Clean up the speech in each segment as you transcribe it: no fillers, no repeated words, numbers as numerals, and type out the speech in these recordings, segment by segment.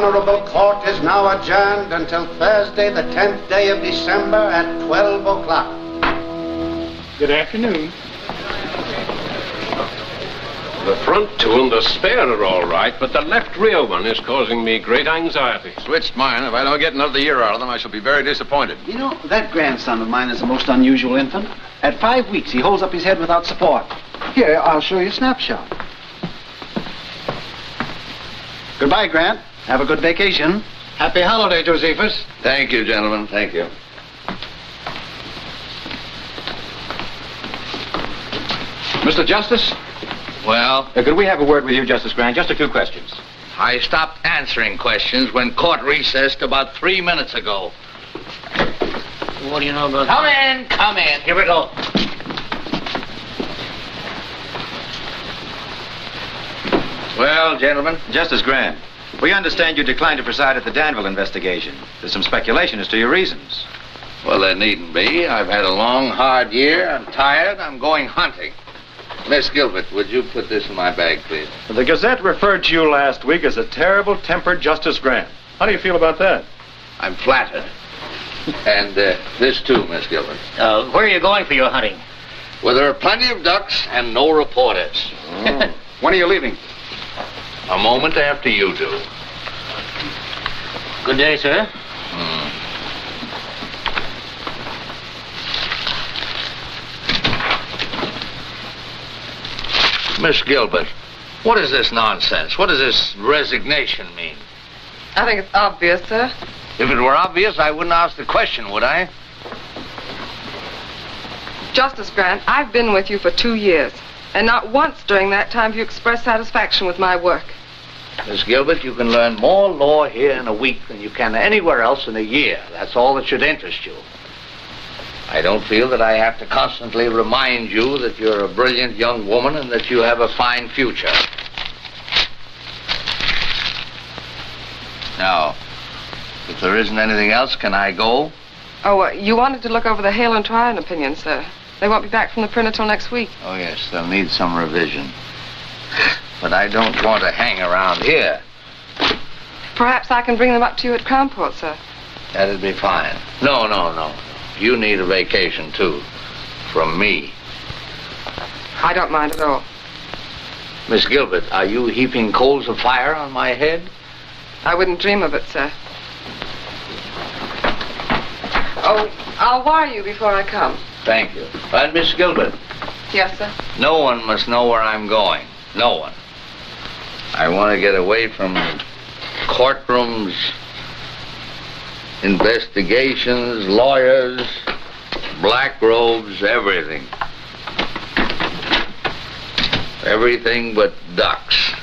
Honorable Court is now adjourned until Thursday, the 10th day of December at 12 o'clock. Good afternoon. The front two and the spare are all right, but the left rear one is causing me great anxiety. Switched mine. If I don't get another year out of them, I shall be very disappointed. You know, that grandson of mine is a most unusual infant. At 5 weeks, he holds up his head without support. Here, I'll show you a snapshot. Goodbye, Grant. Have a good vacation. Happy holiday, Josephus. Thank you, gentlemen. Thank you. Mr. Justice? Well? Could we have a word with you, Justice Grant? Just a few questions. I stopped answering questions when court recessed about 3 minutes ago. What do you know about... Come in. Here we go. Well, gentlemen? Justice Grant, we understand you declined to preside at the Danville investigation. There's some speculation as to your reasons. Well, there needn't be. I've had a long, hard year. I'm tired. I'm going hunting. Miss Gilbert, would you put this in my bag, please? The Gazette referred to you last week as a terrible-tempered Justice Grant. How do you feel about that? I'm flattered. And this too, Miss Gilbert. Where are you going for your hunting? Well, there are plenty of ducks and no reporters. Oh. When are you leaving? A moment after you do. Good day, sir. Miss Gilbert, what is this nonsense? What does this resignation mean? I think it's obvious, sir. If it were obvious, I wouldn't ask the question, would I? Justice Grant, I've been with you for 2 years, and not once during that time have you expressed satisfaction with my work. Miss Gilbert, you can learn more law here in a week than you can anywhere else in a year. That's all that should interest you. I don't feel that I have to constantly remind you that you're a brilliant young woman and that you have a fine future. Now, if there isn't anything else, can I go? Oh, you wanted to look over the Hale and Tryon opinion, sir. They won't be back from the printer till next week. Oh, yes, they'll need some revision. But I don't want to hang around here. Perhaps I can bring them up to you at Crown Court, sir. That'd be fine. No. You need a vacation, too. From me. I don't mind at all. Miss Gilbert, are you heaping coals of fire on my head? I wouldn't dream of it, sir. Oh, I'll wire you before I come. Thank you. And Miss Gilbert? Yes, sir? No one must know where I'm going. No one. I want to get away from courtrooms, investigations, lawyers, black robes, everything. Everything but ducks.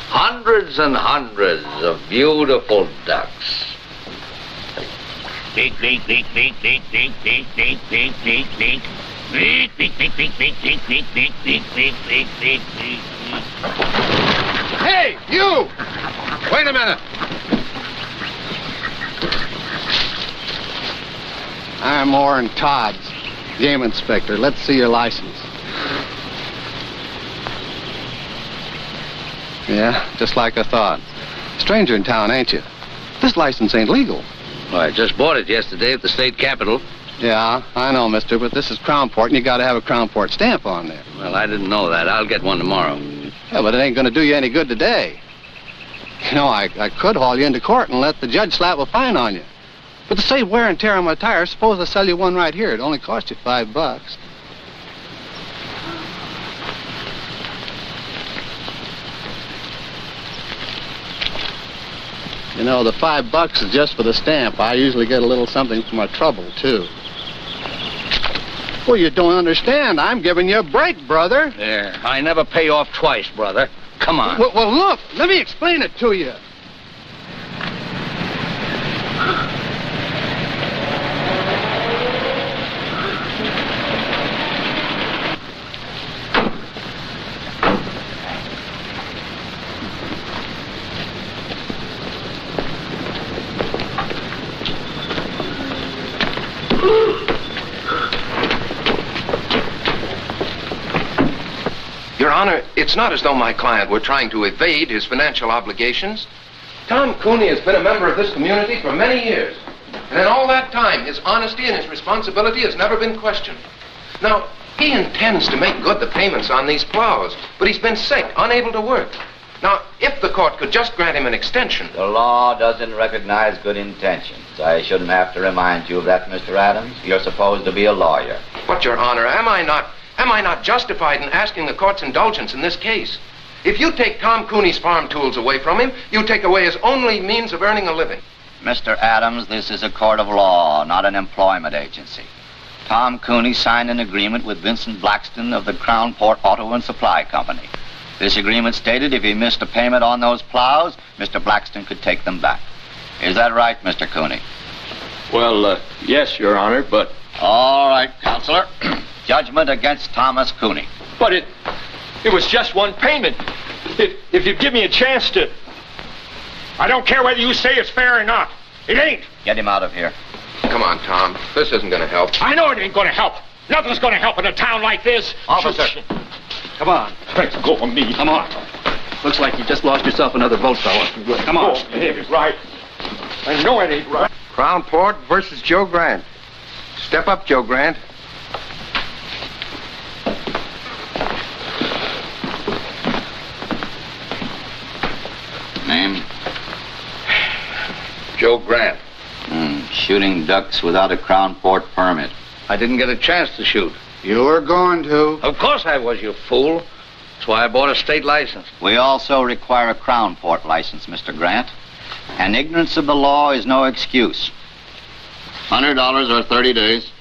Hundreds and hundreds of beautiful ducks. Beak, beak, beak, beak, beak, beak, beak, beak, beak, beak, beak. Beak, beak, beak, beak, beak, beak, beak, beak, beak, beak, beak, beak, beak. Hey, you! Wait a minute. I'm Orrin Todd, game inspector. Let's see your license. Yeah, just like I thought. Stranger in town, ain't you? This license ain't legal. Well, I just bought it yesterday at the state capitol. Yeah, I know, mister, but this is Crownport, and you gotta have a Crownport stamp on there. Well, I didn't know that. I'll get one tomorrow. Yeah, but it ain't gonna do you any good today. You know, I could haul you into court and let the judge slap a fine on you. But to save wear and tear on my tires, suppose I sell you one right here. It only cost you $5. You know, the $5 is just for the stamp. I usually get a little something for my trouble, too. Well, you don't understand. I'm giving you a break, brother. There. I never pay off twice, brother. Come on. Well, look. Let me explain it to you. Your Honor, it's not as though my client were trying to evade his financial obligations. Tom Cooney has been a member of this community for many years. And in all that time, his honesty and his responsibility has never been questioned. Now, he intends to make good the payments on these plows, but he's been sick, unable to work. Now, if the court could just grant him an extension... The law doesn't recognize good intentions. I shouldn't have to remind you of that, Mr. Adams. You're supposed to be a lawyer. But, Your Honor, am I not justified in asking the court's indulgence in this case? If you take Tom Cooney's farm tools away from him, you take away his only means of earning a living. Mr. Adams, this is a court of law, not an employment agency. Tom Cooney signed an agreement with Vincent Blackston of the Crown Port Auto and Supply Company. This agreement stated if he missed a payment on those plows, Mr. Blackston could take them back. Is that right, Mr. Cooney? Well, yes, Your Honor, but... All right, Counselor. Judgment against Thomas Cooney. But it was just one payment. If you give me a chance to... I don't care whether you say it's fair or not. It ain't. Get him out of here. Come on, Tom. This isn't going to help. I know it ain't going to help. Nothing's going to help in a town like this. Officer. Come on. Let's go of me. Come on. Looks like you just lost yourself another vote, fella. Come on. Oh, it ain't right. I know it ain't right. Crown Port versus Joe Grant. Step up, Joe Grant. Name? Joe Grant. Shooting ducks without a Crown Port permit. I didn't get a chance to shoot. You were going to. Of course I was, you fool. That's why I bought a state license. We also require a Crown Port license, Mr. Grant. And ignorance of the law is no excuse. $100 or 30 days.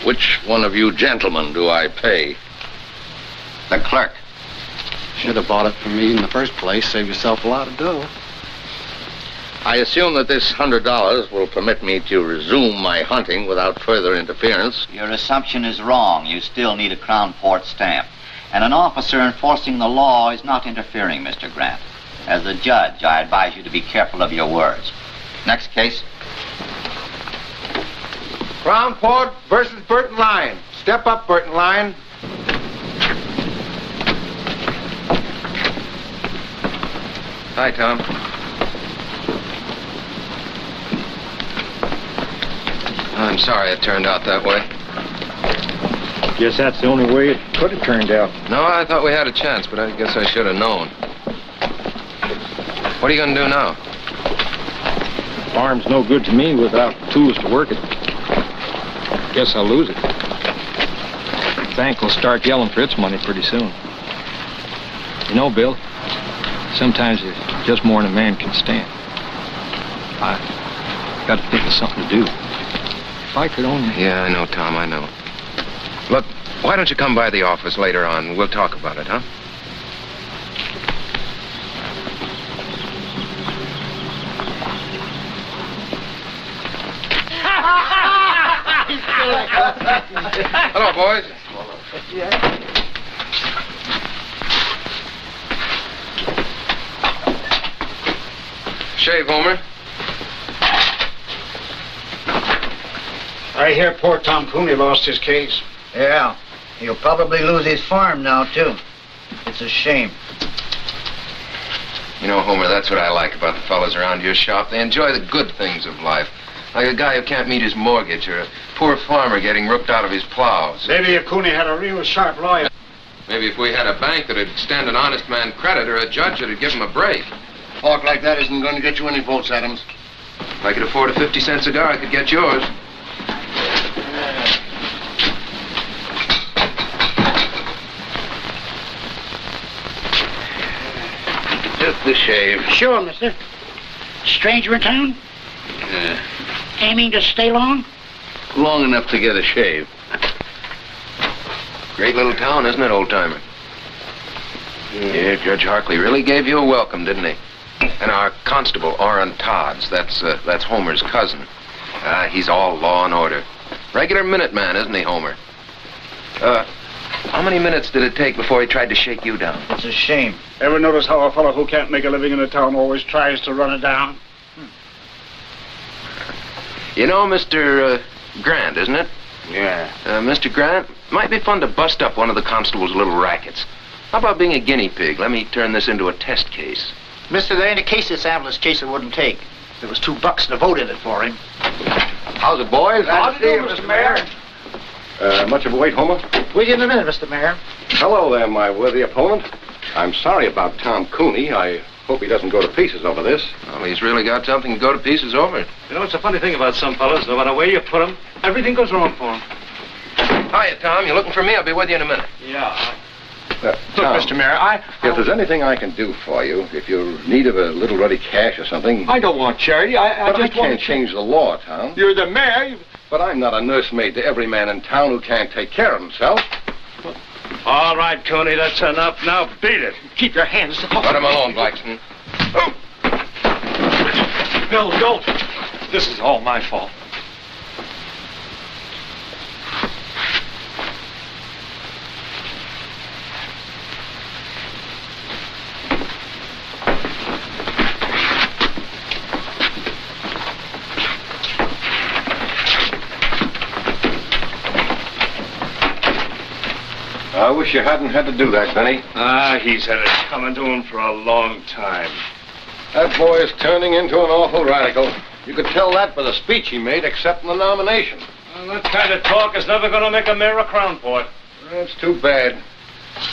Which one of you gentlemen do I pay? The clerk. Should have bought it from me in the first place. Save yourself a lot of dough. I assume that this $100 will permit me to resume my hunting without further interference. Your assumption is wrong. You still need a Crown Port stamp. And an officer enforcing the law is not interfering, Mr. Grant. As a judge, I advise you to be careful of your words. Next case. Crown Port versus Burton Lyon. Step up, Burton Lyon. Hi, Tom. I'm sorry it turned out that way. Guess that's the only way it could have turned out. No, I thought we had a chance, but I guess I should have known. What are you going to do now? Farm's no good to me without tools to work it. Guess I'll lose it. The bank will start yelling for its money pretty soon. You know, Bill, sometimes it's just more than a man can stand. I got to think of something to do. If I could only... Yeah, I know, Tom, I know. Look, why don't you come by the office later on? We'll talk about it, huh? Hello, boys. Shave, Homer. I hear poor Tom Cooney lost his case. Yeah. He'll probably lose his farm now, too. It's a shame. You know, Homer, that's what I like about the fellas around your shop. They enjoy the good things of life. Like a guy who can't meet his mortgage, or a poor farmer getting rooked out of his plows. Maybe if Cooney had a real sharp lawyer. Maybe if we had a bank that'd extend an honest man credit, or a judge that'd give him a break. Talk like that isn't going to get you any votes, Adams. If I could afford a 50-cent cigar, I could get yours. Just the shave. Sure, mister. Stranger in town? Yeah. Aiming to stay long? Long enough to get a shave. Great little town, isn't it, old-timer? Yeah, Judge Harkley really gave you a welcome, didn't he? And our constable, Orrin Todds, that's Homer's cousin. He's all law and order. Regular Minuteman, isn't he, Homer? How many minutes did it take before he tried to shake you down? It's a shame. Ever notice how a fellow who can't make a living in a town always tries to run it down? You know Mr. Grant, isn't it? Yeah. Mr. Grant, might be fun to bust up one of the constable's little rackets. How about being a guinea pig? Let me turn this into a test case. Mister, there ain't a case this ambulance chaser wouldn't take. There was $2 to vote in it for him. How's it, boys? How do you do, Mr. Mayor? Much of a wait, Homer? With you in a minute, Mr. Mayor. Hello there, my worthy opponent. I'm sorry about Tom Cooney. I hope he doesn't go to pieces over this. Well, he's really got something to go to pieces over. You know, it's a funny thing about some fellas. No matter where you put them, everything goes wrong for them. Hiya, Tom. You looking for me? I'll be with you in a minute. Yeah. Look, Tom, Mr. Mayor, if there's anything I can do for you, if you're in need of a little ready cash or something... I don't want charity. I just can't change the law, Tom. You're the mayor. But I'm not a nursemaid to every man in town who can't take care of himself. All right, Cooney, that's enough. Now beat it. Keep your hands off. Let him alone, Blackston. Oh. Bill, don't. This is all my fault. I wish you hadn't had to do that, Benny. He's had it coming to him for a long time. That boy is turning into an awful radical. You could tell that by the speech he made accepting the nomination. Well, that kind of talk is never going to make a mayor a Crown Port. That's too bad.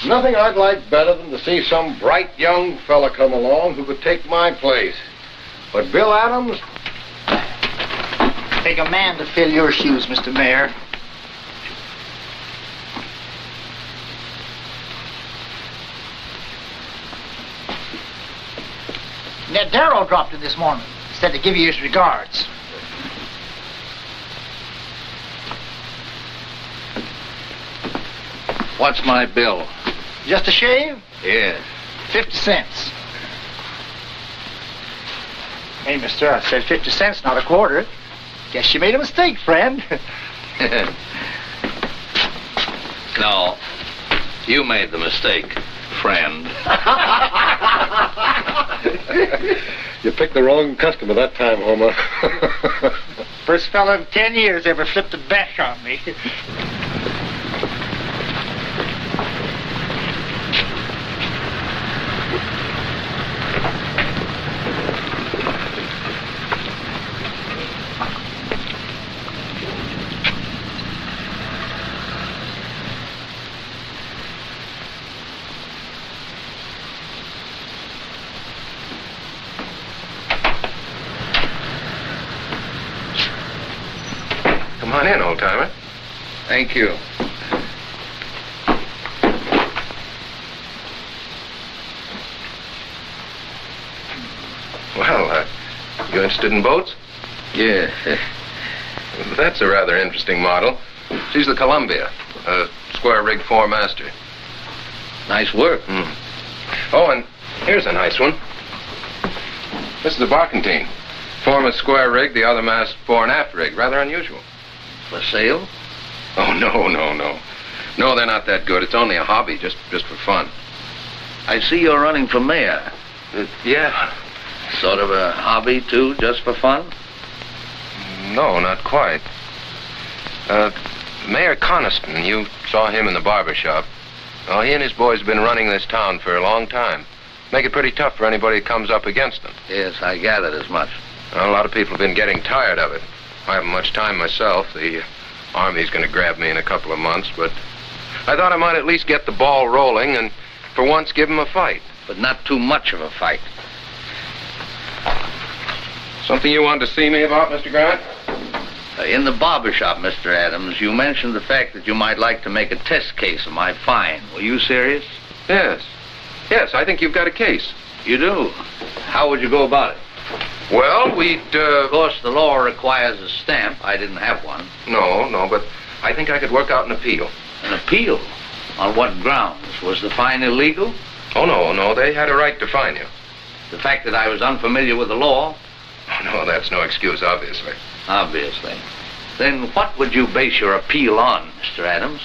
Nothing I'd like better than to see some bright young fella come along who could take my place. But Bill Adams... Take a man to fill your shoes, Mr. Mayor. Ned Darrow dropped in this morning. Said to give you his regards. What's my bill? Just a shave? Yes. 50 cents. Hey, mister, I said 50 cents, not a quarter. Guess you made a mistake, friend. No. You made the mistake, friend. You picked the wrong customer that time, Homer. First fella in 10 years ever flipped a bash on me. Come on in, old-timer. Thank you. Well, you interested in boats? Yeah. That's a rather interesting model. She's the Columbia, a square-rig four-master. Nice work. Oh, and here's a nice one. This is a barkentine. Form is square rig, the other mast fore and aft rig. Rather unusual. For sale? Oh, no. No, they're not that good. It's only a hobby, just for fun. I see you're running for mayor. Yeah. Sort of a hobby, too, just for fun? No, not quite. Mayor Coniston, you saw him in the barber shop. Well, he and his boys have been running this town for a long time. Make it pretty tough for anybody who comes up against them. Yes, I gathered as much. Well, a lot of people have been getting tired of it. I haven't much time myself. The Army's going to grab me in a couple of months, but I thought I might at least get the ball rolling and for once give them a fight. But not too much of a fight. Something you wanted to see me about, Mr. Grant? In the barber shop, Mr. Adams, you mentioned the fact that you might like to make a test case of my fine. Were you serious? Yes. Yes, I think you've got a case. You do? How would you go about it? Well, we'd, Of course, the law requires a stamp. I didn't have one. No, but I think I could work out an appeal. An appeal? On what grounds? Was the fine illegal? Oh, no, they had a right to fine you. The fact that I was unfamiliar with the law? Oh, no, that's no excuse, obviously. Obviously. Then what would you base your appeal on, Mr. Adams?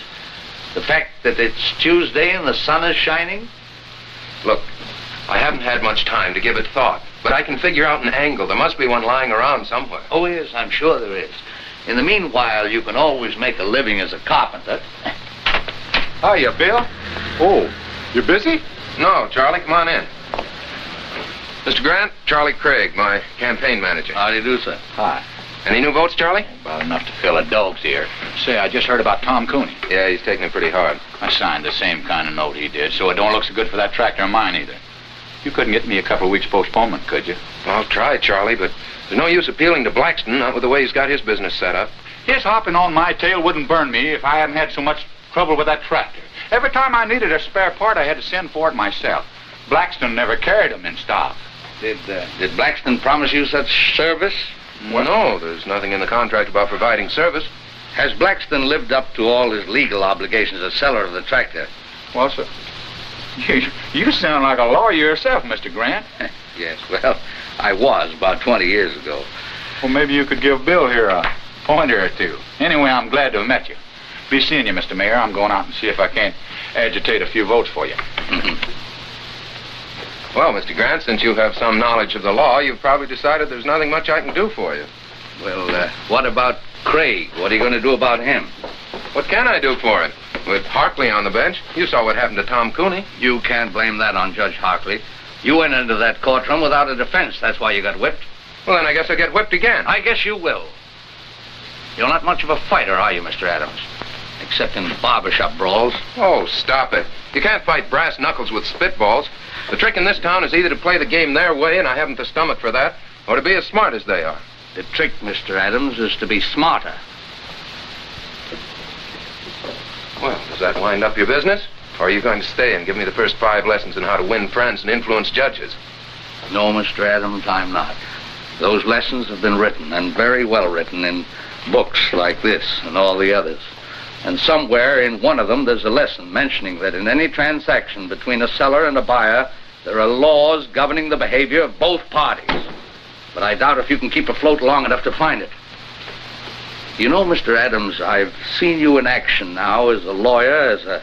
The fact that it's Tuesday and the sun is shining? Look, I haven't had much time to give it thought, but I can figure out an angle. There must be one lying around somewhere. Oh, yes, I'm sure there is. In the meanwhile, you can always make a living as a carpenter. Hiya, Bill. Oh, you busy? No, Charlie, come on in. Mr. Grant, Charlie Craig, my campaign manager. How do you do, sir? Hi. Any new votes, Charlie? About enough to fill a dog's ear. Say, I just heard about Tom Cooney. Yeah, he's taking it pretty hard. I signed the same kind of note he did, so it don't look so good for that tractor of mine either. You couldn't get me a couple of weeks postponement, could you? I'll try, Charlie, but there's no use appealing to Blackston, not with the way he's got his business set up. His hopping on my tail wouldn't burn me if I hadn't had so much trouble with that tractor. Every time I needed a spare part, I had to send for it myself. Blackston never carried them in stock. Did Blackston promise you such service? Well, no, there's nothing in the contract about providing service. Has Blackston lived up to all his legal obligations as seller of the tractor? Well, sir, you sound like a lawyer yourself, Mr. Grant. Yes, well, I was about 20 years ago. Well, maybe you could give Bill here a pointer or two. Anyway, I'm glad to have met you. Be seeing you, Mr. Mayor. I'm going out and see if I can't agitate a few votes for you. Well, Mr. Grant, since you have some knowledge of the law, you've probably decided there's nothing much I can do for you. Well, what about Craig? What are you going to do about him? What can I do for him? With Harkley on the bench, you saw what happened to Tom Cooney. You can't blame that on Judge Harkley. You went into that courtroom without a defense. That's why you got whipped. Well, then I guess I'll get whipped again. I guess you will. You're not much of a fighter, are you, Mr. Adams? Except in barbershop brawls. Oh, stop it. You can't fight brass knuckles with spitballs. The trick in this town is either to play the game their way, and I haven't the stomach for that, or to be as smart as they are. The trick, Mr. Adams, is to be smarter. Well, does that wind up your business? Or are you going to stay and give me the first 5 lessons in how to win friends and influence judges? No, Mr. Adams, I'm not. Those lessons have been written, and very well written, in books like this and all the others. And somewhere in one of them there's a lesson mentioning that in any transaction between a seller and a buyer, there are laws governing the behavior of both parties. But I doubt if you can keep afloat long enough to find it. You know, Mr. Adams, I've seen you in action now as a lawyer, as a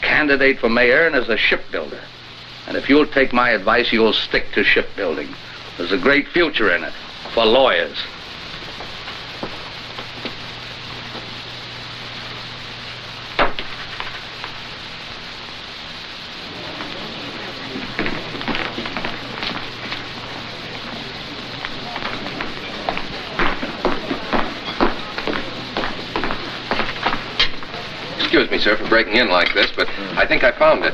candidate for mayor, and as a shipbuilder. And if you'll take my advice, you'll stick to shipbuilding. There's a great future in it for lawyers. Excuse me, sir, for breaking in like this, but I think I found it.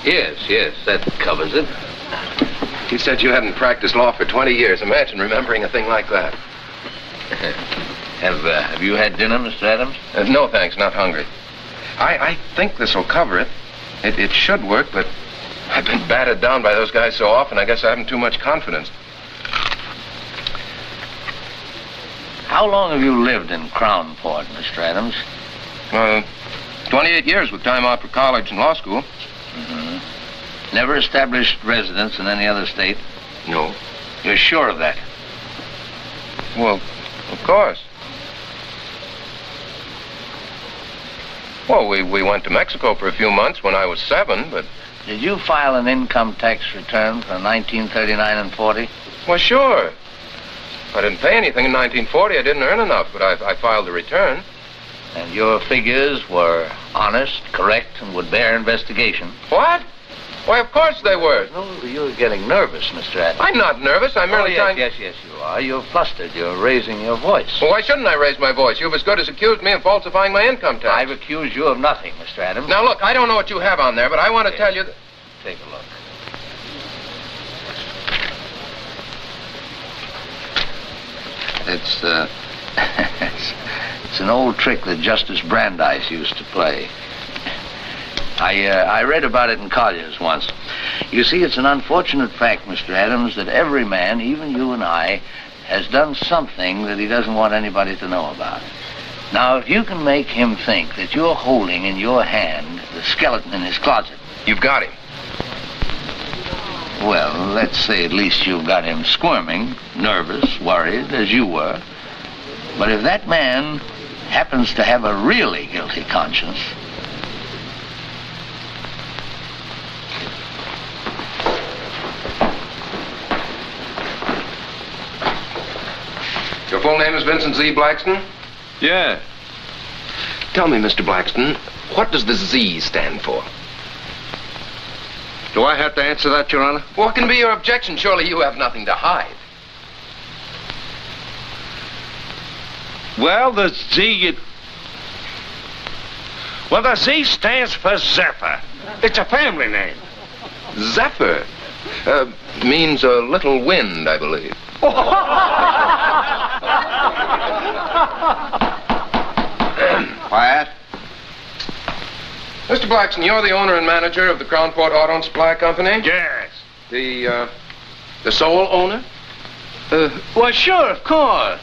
Yes, that covers it. You said you hadn't practiced law for 20 years. Imagine remembering a thing like that. Have you had dinner, Mr. Adams? No, thanks, not hungry. I think this will cover it. It should work, but I've been battered down by those guys so often, I guess I haven't too much confidence. How long have you lived in Crownport, Mr. Adams? 28 years with time off for college and law school. Mm-hmm. Never established residence in any other state? No. You're sure of that? Well, of course. Well, we went to Mexico for a few months when I was 7, but... Did you file an income tax return for 1939 and 40? Well, sure. I didn't pay anything in 1940. I didn't earn enough, but I filed a return. And your figures were honest, correct, and would bear investigation? What? Why, of course they were. No, you're getting nervous, Mr. Adams. I'm not nervous. I'm merely trying... Yes, you are. You're flustered. You're raising your voice. Well, why shouldn't I raise my voice? You've as good as accused me of falsifying my income tax. I've accused you of nothing, Mr. Adams. Now, look, I don't know what you have on there, but I want to tell you that... Take a look. It's it's an old trick that Justice Brandeis used to play. I read about it in Collier's once. You see, it's an unfortunate fact, Mr. Adams, that every man, even you and I, has done something that he doesn't want anybody to know about. Now, if you can make him think that you're holding in your hand the skeleton in his closet... You've got him. Well, let's say at least you've got him squirming, nervous, worried, as you were. But if that man happens to have a really guilty conscience... full name is Vincent Z. Blackston? Yeah. Tell me, Mr. Blackston, what does the Z stand for? Do I have to answer that, Your Honor? What can be your objection? Surely you have nothing to hide. Well, the Z stands for Zephyr. It's a family name. Zephyr? Means a little wind, I believe. Quiet. Mr. Blackston, you're the owner and manager of the Crownport Auto and Supply Company? Yes. The sole owner? Well, sure, of course.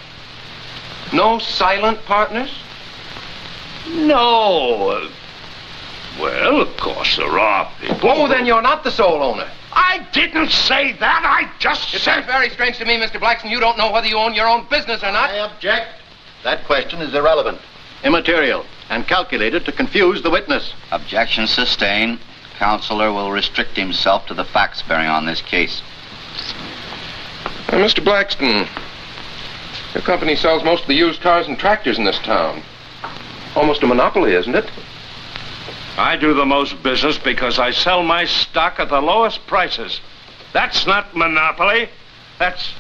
No silent partners? No. Well, of course there are people. Oh, then you're not the sole owner. I didn't say that. I just It said... sounds very strange to me, Mr. Blackston. You don't know whether you own your own business or not. I object. That question is irrelevant, immaterial, and calculated to confuse the witness. Objection sustained. Counselor will restrict himself to the facts bearing on this case. Mr. Blackston, your company sells most of the used cars and tractors in this town. Almost a monopoly, isn't it? I do the most business because I sell my stock at the lowest prices. That's not monopoly. That's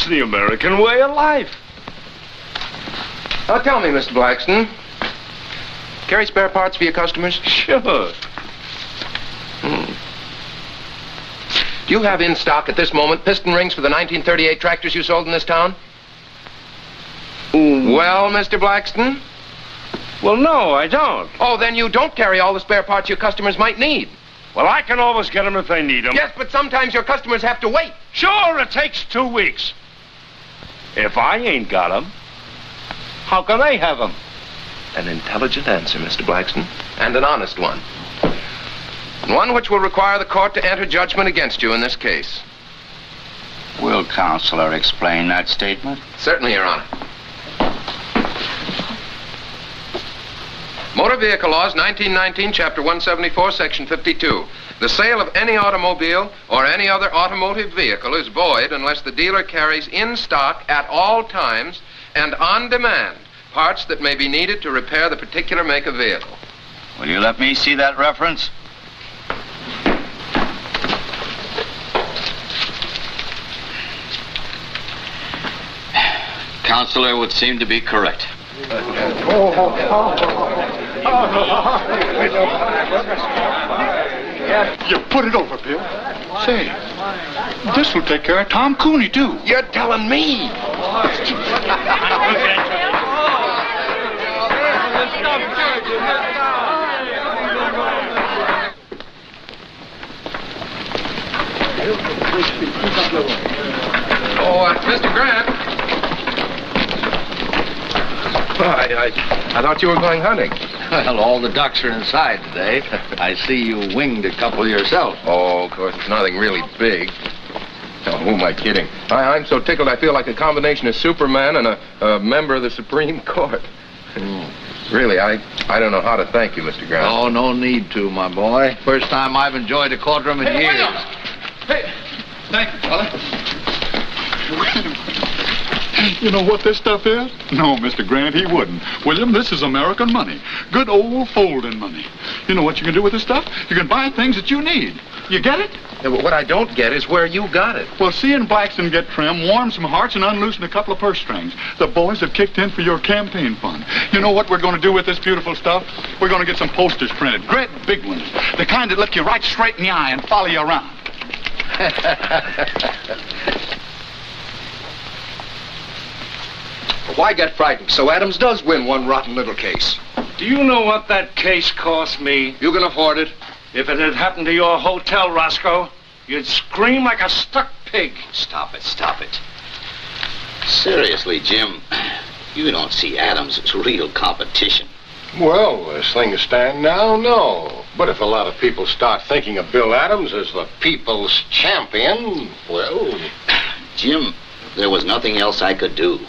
the American way of life. Now tell me, Mr. Blackston, carry spare parts for your customers? Sure. Do you have in stock at this moment piston rings for the 1938 tractors you sold in this town? Well, Mr. Blackston? Well, no, I don't. Oh, then you don't carry all the spare parts your customers might need. Well, I can always get them if they need them. Yes, but sometimes your customers have to wait. Sure, it takes 2 weeks. If I ain't got them, how can they have them? An intelligent answer, Mr. Blackston, and an honest one. And one which will require the court to enter judgment against you in this case. Will Counselor explain that statement? Certainly, Your Honor. Motor Vehicle Laws, 1919, Chapter 174, Section 52. The sale of any automobile or any other automotive vehicle is void unless the dealer carries in stock at all times and on demand parts that may be needed to repair the particular make of vehicle. Will you let me see that reference? Counselor would seem to be correct. You put it over, Bill. Say, this will take care of Tom Cooney, too. You're telling me. Mr. Grant. I thought you were going hunting. Well, all the ducks are inside today. I see you winged a couple yourself. Oh, of course, it's nothing really big. Oh, who am I kidding? I'm so tickled I feel like a combination of Superman and a member of the Supreme Court. Really, I don't know how to thank you, Mr. Grant. Oh, no need to, my boy. First time I've enjoyed a courtroom in years. Hey, thank you, fella. You know what this stuff is? No, Mr. Grant, he wouldn't. William, this is American money. Good old folding money. You know what you can do with this stuff? You can buy things that you need. You get it? Yeah, but what I don't get is where you got it. Well, seeing Blackston get trim warmed some hearts and unloosened a couple of purse strings. The boys have kicked in for your campaign fund. You know what we're going to do with this beautiful stuff? We're going to get some posters printed. Great big ones. The kind that look you right straight in the eye and follow you around. Why get frightened? So Adams does win one rotten little case. Do you know what that case cost me? You can afford it. If it had happened to your hotel, Roscoe, you'd scream like a stuck pig. Stop it. Seriously, Jim, you don't see Adams as real competition. Well, as things stand now, no. But if a lot of people start thinking of Bill Adams as the people's champion, well... Jim, there was nothing else I could do.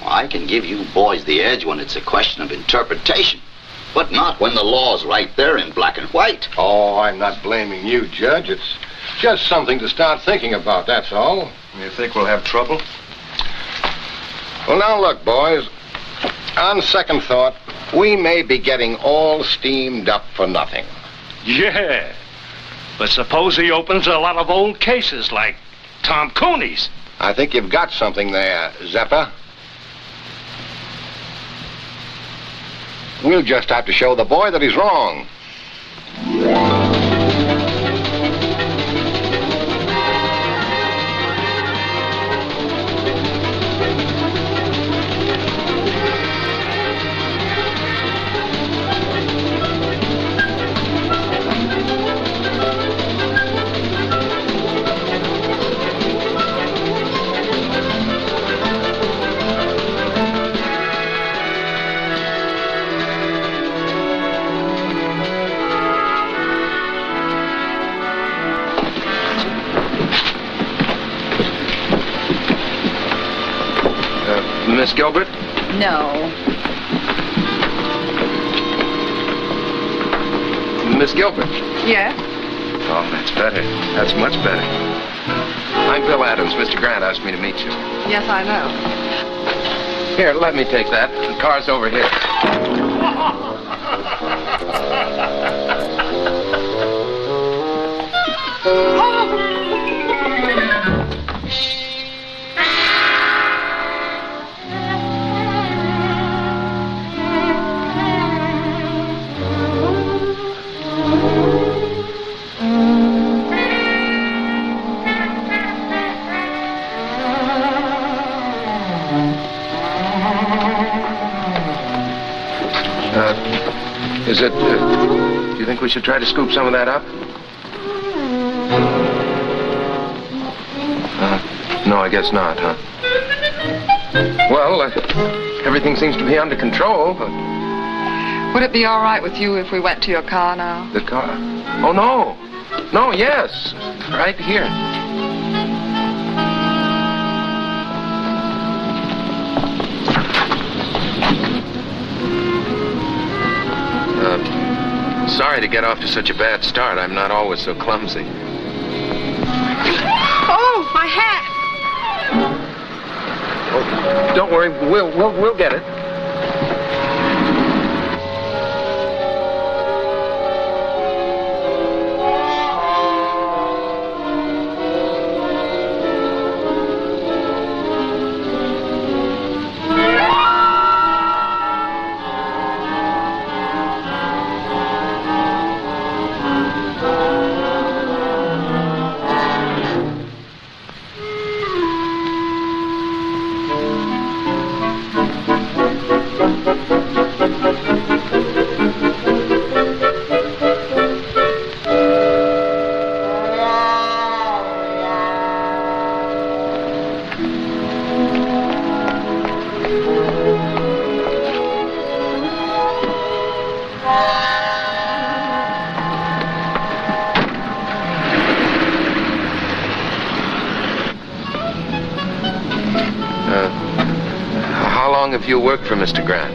I can give you boys the edge when it's a question of interpretation, but not when the law's right there in black and white. Oh, I'm not blaming you, Judge. It's just something to start thinking about, that's all. You think we'll have trouble? Well, now look, boys. On second thought, we may be getting all steamed up for nothing. Yeah. But suppose he opens a lot of old cases like Tom Cooney's. I think you've got something there, Zeppa. We'll just have to show the boy that he's wrong. Miss Gilbert? No. Miss Gilbert? Yes? Oh, that's better. That's much better. I'm Bill Adams. Mr. Grant asked me to meet you. Yes, I know. Here, let me take that. The car's over here. Is it, do you think we should try to scoop some of that up? No, I guess not, huh? Well, everything seems to be under control, but... Would it be all right with you if we went to your car now? The car? Oh, no. No, yes. Right here. Sorry to get off to such a bad start. I'm not always so clumsy. Oh, my hat! Oh, don't worry. We'll get it. How long have you worked for Mr. Grant?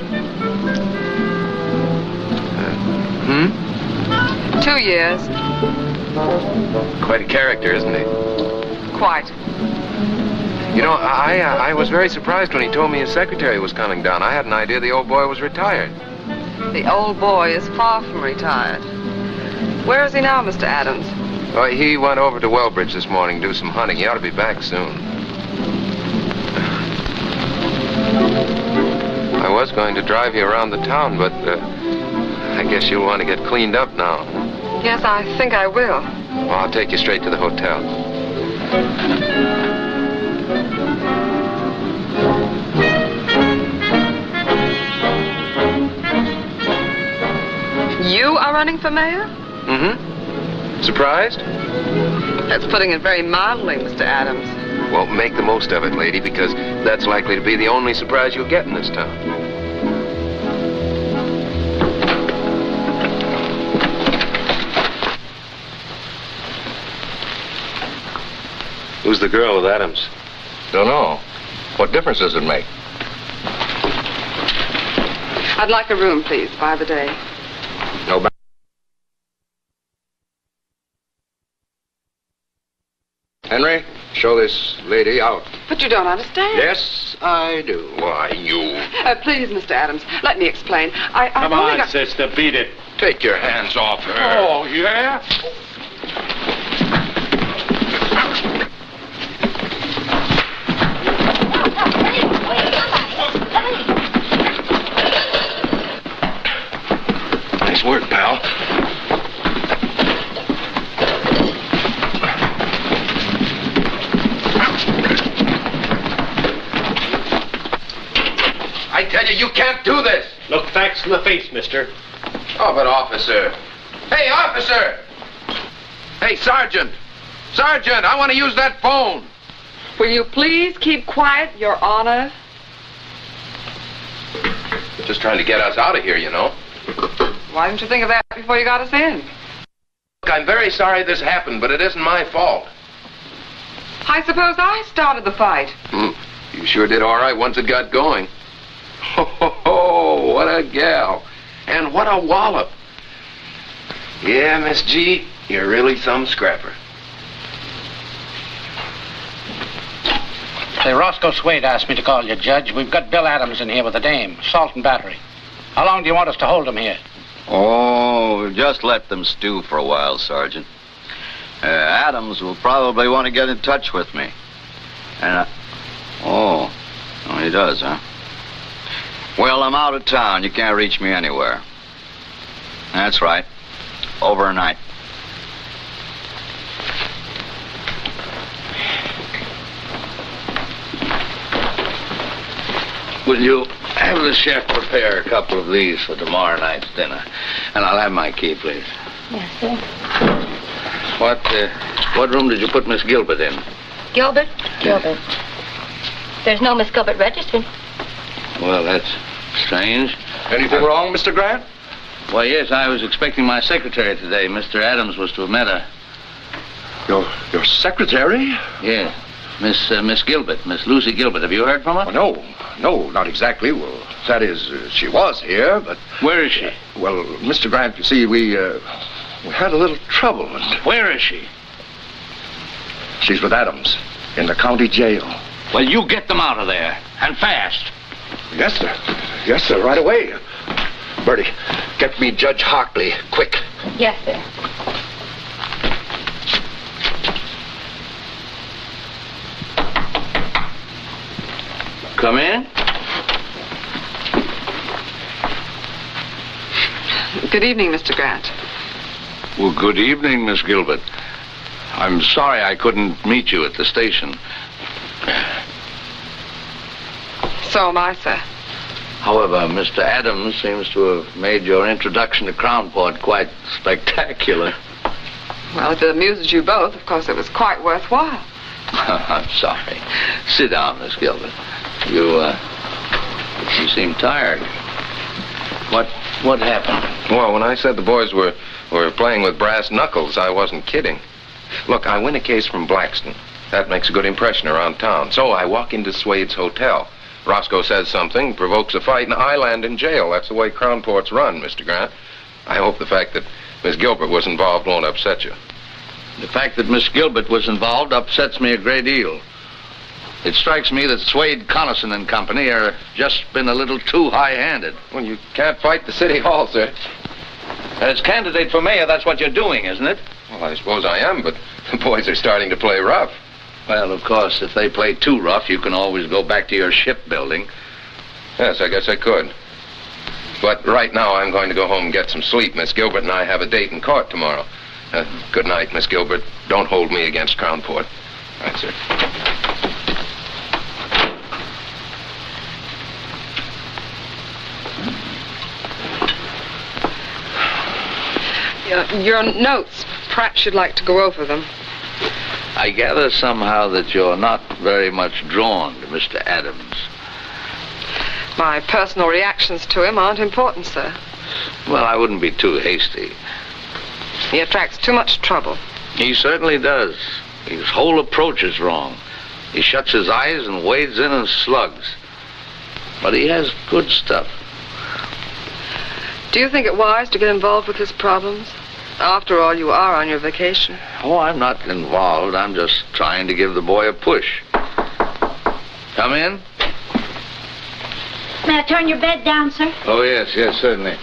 2 years. Quite a character, isn't he? Quite. You know, I was very surprised when he told me his secretary was coming down. I had an idea the old boy was retired. The old boy is far from retired. Where is he now, Mr. Adams? Well, he went over to Wellbridge this morning to do some hunting. He ought to be back soon. I was going to drive you around the town, but I guess you'll want to get cleaned up now. Yes, I think I will. Well, I'll take you straight to the hotel. You are running for mayor? Mm-hmm. Surprised? That's putting it very mildly, Mr. Adams. Well, make the most of it, lady, because that's likely to be the only surprise you'll get in this town. Who's the girl with Adams? Don't know. What difference does it make? I'd like a room, please, by the day. No back. Henry, show this lady out. But you don't understand. Yes, I do. Why, you... Please, Mr. Adams, let me explain. Come on, sister, beat it. Take your hands off her. Oh, yeah? Nice work, pal. I tell you, you can't do this. Look facts in the face, mister. Oh, but officer. Hey, officer! Hey, Sergeant! Sergeant, I want to use that phone. Will you please keep quiet, Your Honor? Just trying to get us out of here, you know. Why didn't you think of that before you got us in? Look, I'm very sorry this happened, but it isn't my fault. I suppose I started the fight. You sure did all right once it got going. Oh, what a gal. And what a wallop. Yeah, Miss G, you're really some scrapper. Say, Roscoe Swade asked me to call you, Judge. We've got Bill Adams in here with a dame, assault and battery. How long do you want us to hold him here? Oh, just let them stew for a while, Sergeant. Adams will probably want to get in touch with me. And oh, he does, huh? Well, I'm out of town. You can't reach me anywhere. That's right. Overnight. Will you have the chef prepare a couple of these for tomorrow night's dinner? And I'll have my key, please. Yes, sir. What room did you put Miss Gilbert in? Gilbert? Gilbert. There's no Miss Gilbert registered. Well, that's strange. Anything wrong, Mr. Grant? Why, yes, I was expecting my secretary today. Mr. Adams was to have met her. Your secretary? Yeah. Miss Gilbert, Miss Lucy Gilbert. Have you heard from her? No, not exactly. Well, that is, she was here, but... Where is she? Well, Mr. Grant, you see, we had a little trouble. And where is she? She's with Adams in the county jail. Well, you get them out of there, and fast. Yes, sir. Yes, sir, right away. Bertie, get me Judge Hartley, quick. Yes, sir. Come in. Good evening, Mr. Grant. Well, good evening, Miss Gilbert. I'm sorry I couldn't meet you at the station. So am I, sir. However, Mr. Adams seems to have made your introduction to Crownport quite spectacular. Well, if it amuses you both, of course it was quite worthwhile. I'm sorry. Sit down, Miss Gilbert. You seem tired. What happened? Well, when I said the boys were playing with brass knuckles, I wasn't kidding. Look, I win a case from Blackston. That makes a good impression around town. So I walk into Swade's hotel. Roscoe says something, provokes a fight, and I land in jail. That's the way Crownport's run, Mr. Grant. I hope the fact that Miss Gilbert was involved won't upset you. The fact that Miss Gilbert was involved upsets me a great deal. It strikes me that Swade, Connison and Company are just been a little too high-handed. Well, you can't fight the city hall, sir. As candidate for mayor, that's what you're doing, isn't it? Well, I suppose I am, but the boys are starting to play rough. Well, of course, if they play too rough, you can always go back to your shipbuilding. Yes, I guess I could. But right now, I'm going to go home and get some sleep. Miss Gilbert and I have a date in court tomorrow. Good night, Miss Gilbert. Don't hold me against Crownport. Right, sir. Your notes, perhaps you'd like to go over them. I gather somehow that you're not very much drawn to Mr. Adams. My personal reactions to him aren't important, sir. Well, I wouldn't be too hasty. He attracts too much trouble. He certainly does. His whole approach is wrong. He shuts his eyes and wades in and slugs. But he has good stuff. Do you think it wise to get involved with his problems? After all, you are on your vacation. Oh, I'm not involved. I'm just trying to give the boy a push. Come in. May I turn your bed down, sir? Oh, yes, certainly.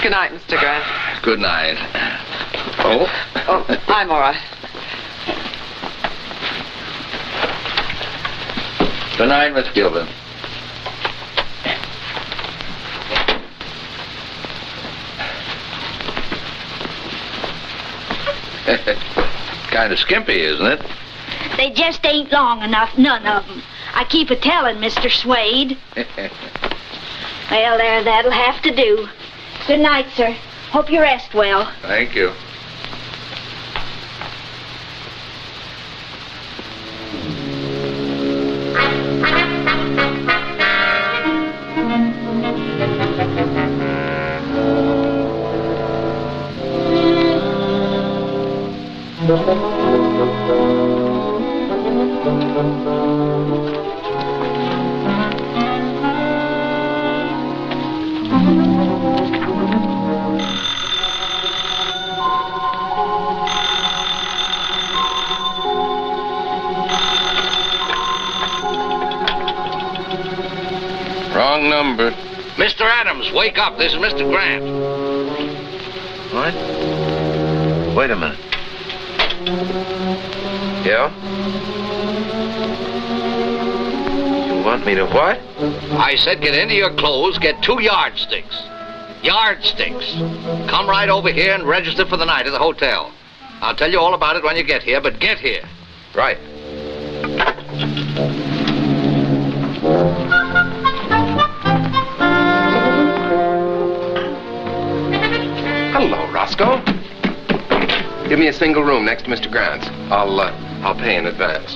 Good night, Mr. Grant. Good night. Oh? Oh, I'm all right. Good night, Miss Gilbert. Kind of skimpy, isn't it? They just ain't long enough, none of them. I keep a-telling, Mr. Swade. Well, there, that'll have to do. Good night, sir. Hope you rest well. Thank you. Wrong number. Mr. Adams, wake up. This is Mr. Grant. What? Wait a minute. Yeah? You want me to what? I said get into your clothes, get 2 yardsticks. Yardsticks. Come right over here and register for the night at the hotel. I'll tell you all about it when you get here, but get here. Right. Hello, Roscoe. Give me a single room next to Mr. Grant's. I'll pay in advance.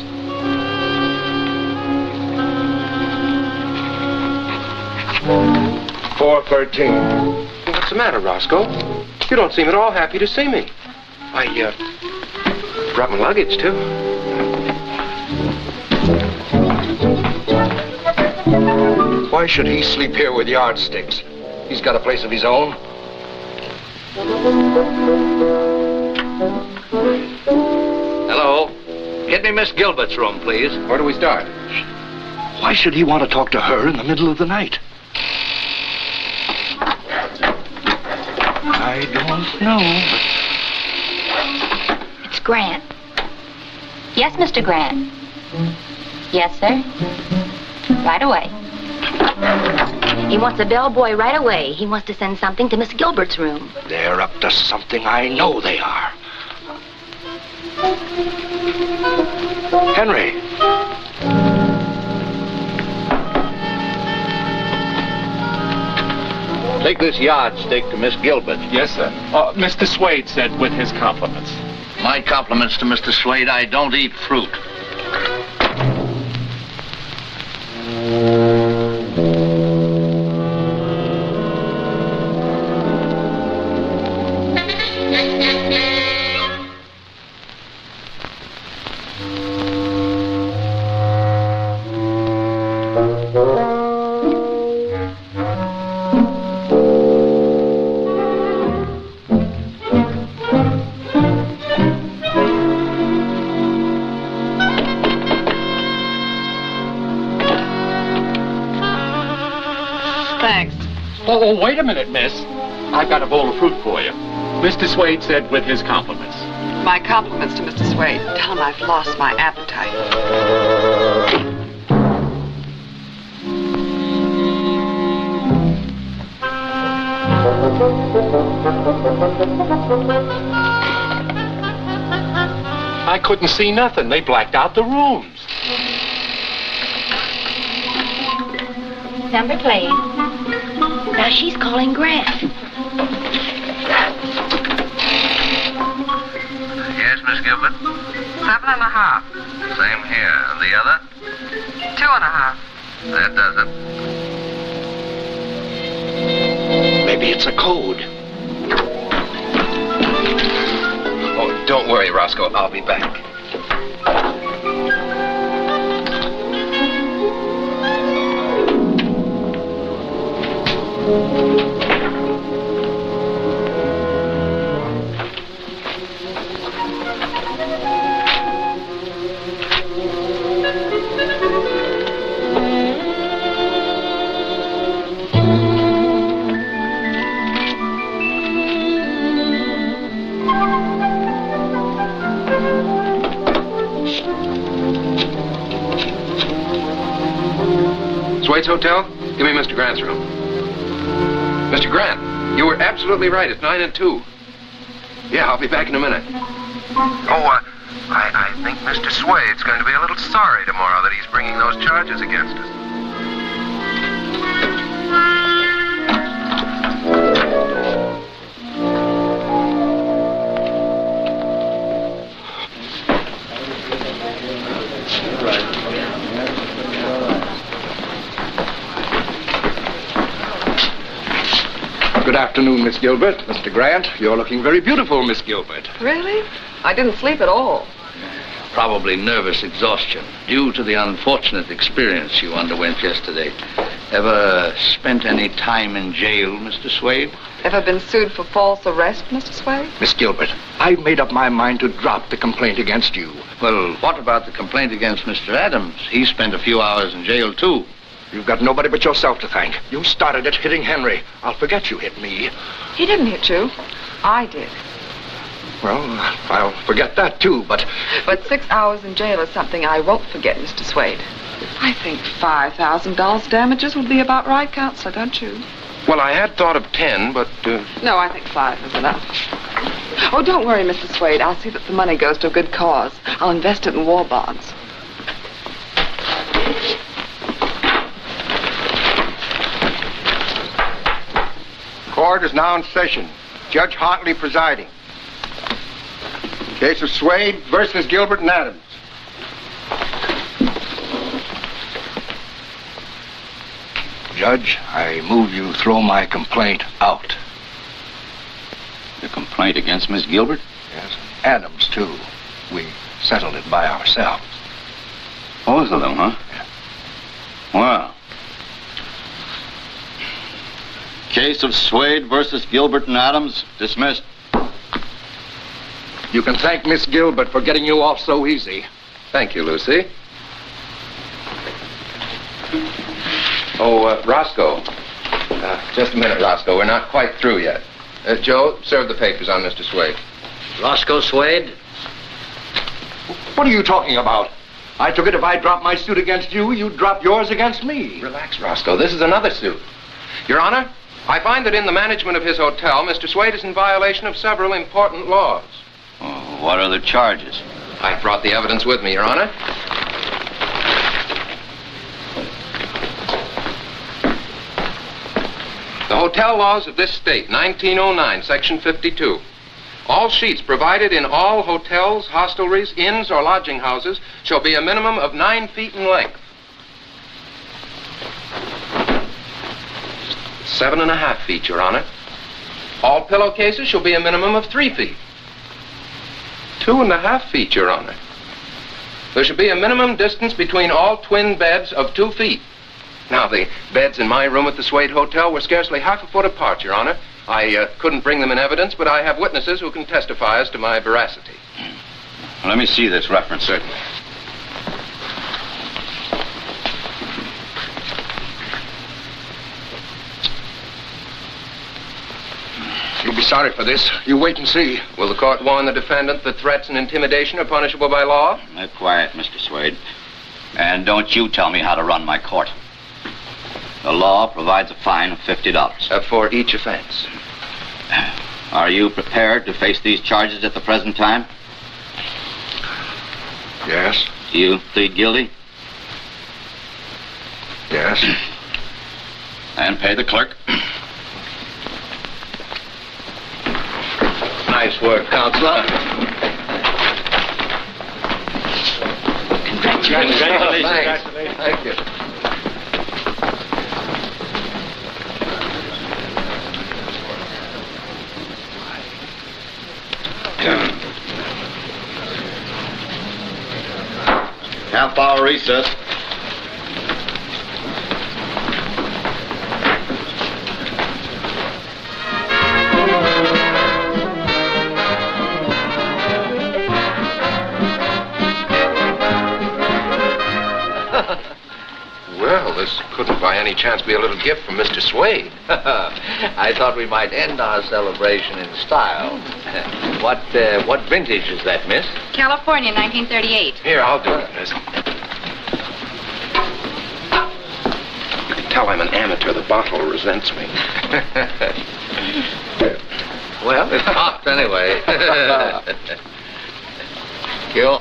$413. What's the matter, Roscoe? You don't seem at all happy to see me. I brought my luggage, too. Why should he sleep here with yardsticks? He's got a place of his own. Hello. Get me Miss Gilbert's room, please. Where do we start? Why should he want to talk to her in the middle of the night? I don't know. It's Grant. Yes, Mr. Grant. Yes, sir. Right away. He wants a bellboy right away. He wants to send something to Miss Gilbert's room. They're up to something. I know they are. Henry. Take this yardstick to Miss Gilbert. Yes, sir. Mr. Swade said with his compliments. My compliments to Mr. Swade. I don't eat fruit. Thanks. Oh, wait a minute, miss. I've got a bowl of fruit for you. Mr. Swade said with his compliments. My compliments to Mr. Swade. Tell him I've lost my appetite. I couldn't see nothing. They blacked out the rooms. Number played. Now she's calling Grant. Yes, Miss Gilbert? 7.5. Same here. And the other? 2.5. That does it. Maybe it's a code. Oh, don't worry, Roscoe. I'll be back. Swade's hotel? Give me Mr. Grant's room. Mr. Grant, you were absolutely right. It's 9 and 2. Yeah, I'll be back in a minute. Oh, I think Mr. Swade's going to be a little sorry tomorrow that he's bringing those charges against us. Good afternoon, Miss Gilbert. Mr. Grant, you're looking very beautiful, Miss Gilbert. Really? I didn't sleep at all. Probably nervous exhaustion due to the unfortunate experience you underwent yesterday. Ever spent any time in jail, Mr. Swade? Ever been sued for false arrest, Mr. Swade? Miss Gilbert, I've made up my mind to drop the complaint against you. Well, what about the complaint against Mr. Adams? He spent a few hours in jail, too. You've got nobody but yourself to thank. You started it hitting Henry. I'll forget you hit me. He didn't hit you. I did. Well, I'll forget that, too, but... But 6 hours in jail is something I won't forget, Mr. Swade. I think $5,000 damages would be about right, Counselor, don't you? Well, I had thought of 10, but... No, I think 5 is enough. Oh, don't worry, Mr. Swade. I'll see that the money goes to a good cause. I'll invest it in war bonds. Court is now in session. Judge Hartley presiding. Case of Swade versus Gilbert and Adams. Judge, I move you throw my complaint out. The complaint against Miss Gilbert? Yes. Adams, too. We settled it by ourselves. Both of them, huh? Yeah. Well. Case of Swade versus Gilbert and Adams dismissed. You can thank Miss Gilbert for getting you off so easy. Thank you, Lucy. Oh, Roscoe. Just a minute, Roscoe. We're not quite through yet. Joe, serve the papers on Mr. Swade. Roscoe Swade? What are you talking about? I took it if I dropped my suit against you, you'd drop yours against me. Relax, Roscoe. This is another suit. Your Honor, I find that in the management of his hotel, Mr. Swade is in violation of several important laws. Oh, what are the charges? I've brought the evidence with me, Your Honor. The hotel laws of this state, 1909, Section 52. All sheets provided in all hotels, hostelries, inns, or lodging houses shall be a minimum of 9 feet in length. 7.5 feet, Your Honor. All pillowcases shall be a minimum of 3 feet. 2.5 feet, Your Honor. There should be a minimum distance between all twin beds of 2 feet. Now, the beds in my room at the Swade Hotel were scarcely half a foot apart, Your Honor. I couldn't bring them in evidence, but I have witnesses who can testify as to my veracity. Well, let me see this reference. Certainly. You'll be sorry for this. You wait and see. Will the court warn the defendant that threats and intimidation are punishable by law? Be quiet, Mr. Swade. And don't you tell me how to run my court. The law provides a fine of $50. For each offense. Are you prepared to face these charges at the present time? Yes. Do you plead guilty? Yes. And pay the clerk. Nice work, Counselor. Congratulations. Thank you. Half-hour recess. Well, this couldn't by any chance be a little gift from Mr. Swade. I thought we might end our celebration in style. What vintage is that, miss? California, 1938. Here, I'll do it, miss. tell I'm an amateur, the bottle resents me. Well, it popped anyway. You?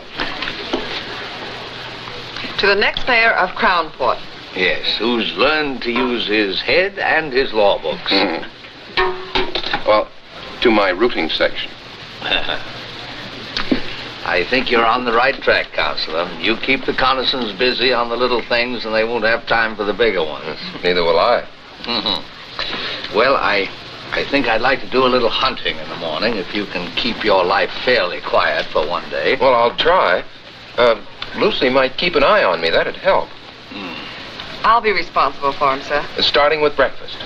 To the next mayor of Crownport. Yes, who's learned to use his head and his law books. Well, to my routing section. I think you're on the right track, Counselor. You keep the Connisons busy on the little things, and they won't have time for the bigger ones. Neither will I. Well, I think I'd like to do a little hunting in the morning, if you can keep your life fairly quiet for one day. Well, I'll try. Lucy might keep an eye on me. That'd help. I'll be responsible for him, sir. Starting with breakfast.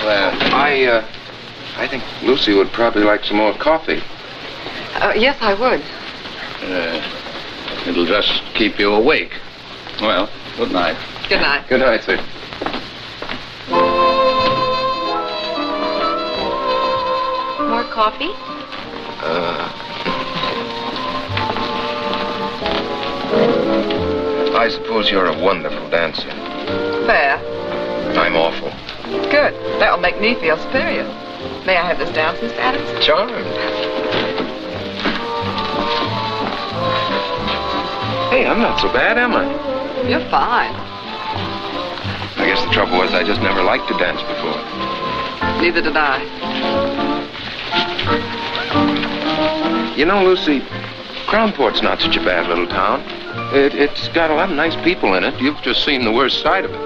Well, I think Lucy would probably like some more coffee. Yes, I would. It'll just keep you awake. Well, good night. Good night. Good night, sir. More coffee? I suppose you're a wonderful dancer. Fair. I'm awful. Good. That will make me feel superior. May I have this dance, Mr. Adams? Charmed. Hey, I'm not so bad, am I? You're fine. I guess the trouble was I just never liked to dance before. Neither did I. You know, Lucy, Crownport's not such a bad little town. It's got a lot of nice people in it. You've just seen the worst side of it.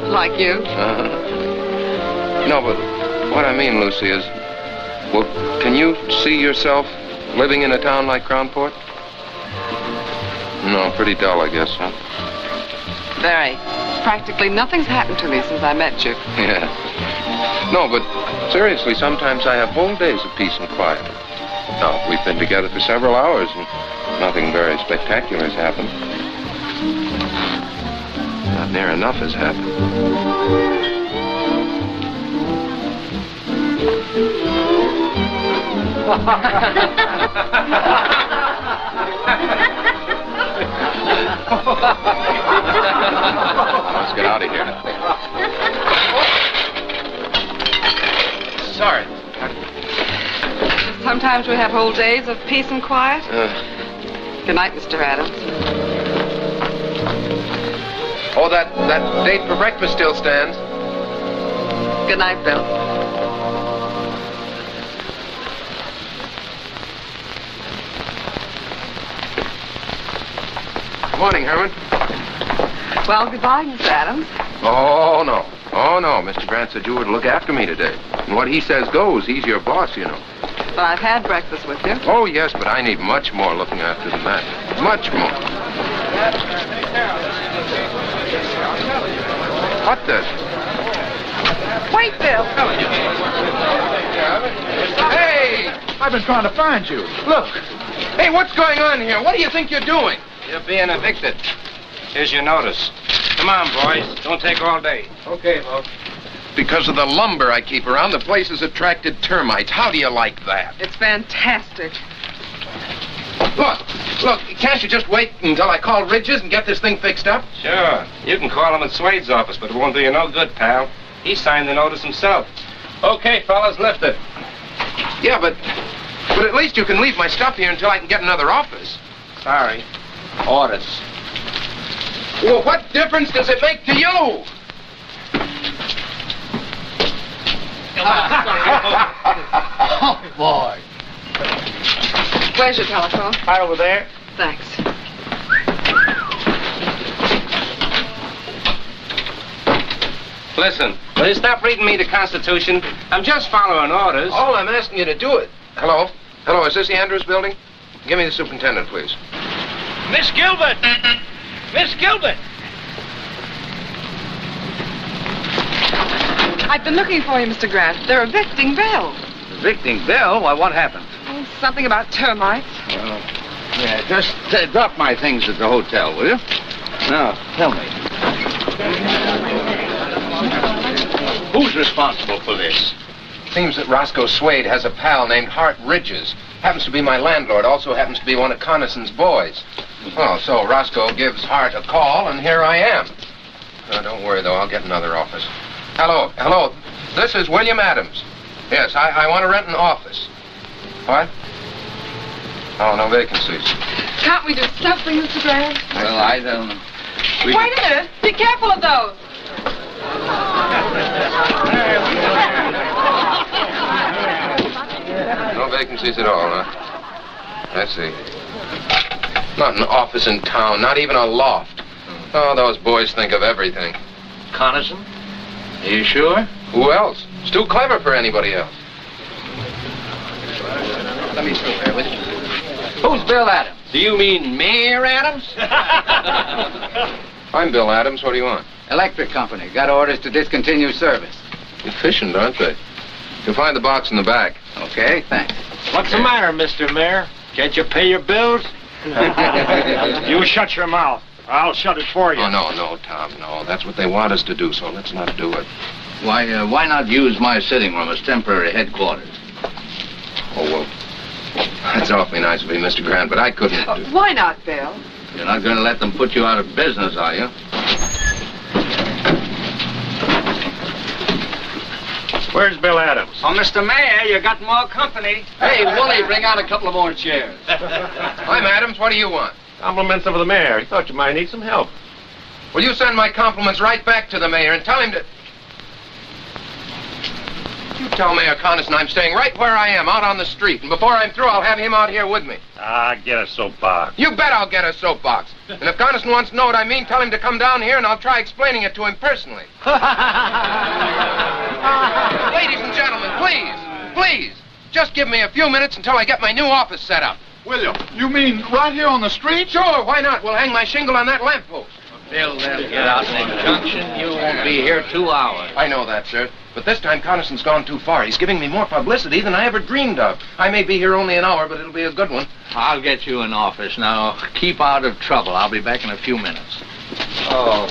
Like you? No, but what I mean, Lucy, is, well, can you see yourself living in a town like Crownport? No, pretty dull, I guess, huh? Very. Practically nothing's happened to me since I met you. Yeah. No, but seriously, sometimes I have whole days of peace and quiet. Now, we've been together for several hours, and nothing very spectacular has happened. Not near enough has happened. Let's get out of here. Sorry. Sometimes we have whole days of peace and quiet. Good night, Mr. Adams. Oh, that date for breakfast still stands. Good night, Bill. Good morning, Herman. Well, goodbye, Mr. Adams. Oh, no. Oh, no. Mr. Grant said you were to look after me today. And what he says goes. He's your boss, you know. But I've had breakfast with you. Oh, yes, but I need much more looking after than that. Much more. What the? Wait, Bill. Hey! I've been trying to find you. Look. Hey, what's going on here? What do you think you're doing? You're being evicted. Here's your notice. Come on, boys. Don't take all day. Okay, Bob. Because of the lumber I keep around, the place has attracted termites. How do you like that? It's fantastic. Look, can't you just wait until I call Ridges and get this thing fixed up? Sure. You can call him at Swade's office, but it won't do you no good, pal. He signed the notice himself. Okay, fellas, lift it. Yeah, but at least you can leave my stuff here until I can get another office. Sorry. Orders. Well, what difference does it make to you? Oh, boy. Where's your telephone? Right over there. Thanks. Listen, will you stop reading me the Constitution? I'm just following orders. All I'm asking you to do it. Hello? Hello, is this the Andrews building? Give me the superintendent, please. Miss Gilbert! Miss Gilbert! I've been looking for you, Mr. Grant. They're evicting Bill. Evicting Bill? Why, what happened? Oh, something about termites. Yeah, just drop my things at the hotel, will you? Now, tell me. Who's responsible for this? Seems that Roscoe Swade has a pal named Hart Ridges. Happens to be my landlord, also happens to be one of Connison's boys. Well, so Roscoe gives Hart a call, and here I am. Don't worry, though. I'll get another office. Hello. This is William Adams. Yes, I want to rent an office. What? Oh, no vacancies. Can't we do something, Mr. Graham? Well, I don't... Wait a minute. Be careful of those. No vacancies at all, huh? I see. Not an office in town, not even a loft. Oh, those boys think of everything. Coniston? Are you sure? Who else? It's too clever for anybody else. Let me stay there with you. Who's Bill Adams? Do you mean Mayor Adams? I'm Bill Adams. What do you want? Electric company. Got orders to discontinue service. Efficient, aren't they? You'll find the box in the back. Okay, thanks. What's the matter, Mr. Mayor? Can't you pay your bills? You shut your mouth. I'll shut it for you. Oh, no, Tom, no. That's what they want us to do, so let's not do it. Why not use my sitting room as temporary headquarters? Oh, well, that's awfully nice of you, Mr. Grant, but I couldn't do... Why not, Bill? You're not going to let them put you out of business, are you? Where's Bill Adams? Oh, Mr. Mayor, you got more company. Hey, Wooly, bring out a couple of more chairs. I'm Adams. What do you want? Compliments of the mayor. He thought you might need some help. Will you send my compliments right back to the mayor and tell him to... You tell Mayor Coniston I'm staying right where I am, out on the street. And before I'm through, I'll have him out here with me. Get a soapbox. You bet I'll get a soapbox. And if Coniston wants to know what I mean, tell him to come down here and I'll try explaining it to him personally. Ladies and gentlemen, please, just give me a few minutes until I get my new office set up. William, you mean right here on the street? Sure, why not? We'll hang my shingle on that lamppost. Bill, they'll get out in injunction. You won't be here 2 hours. I know that, sir. But this time Coniston's gone too far. He's giving me more publicity than I ever dreamed of. I may be here only an hour, but it'll be a good one. I'll get you an office. Now, keep out of trouble. I'll be back in a few minutes. Oh,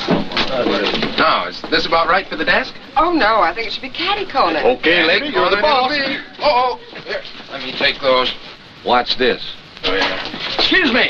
now, is this about right for the desk? Oh, no. I think it should be catty-corner. Okay, lady, you're the boss. Oh, here. Let me take those. Watch this. Oh, yeah. Excuse me.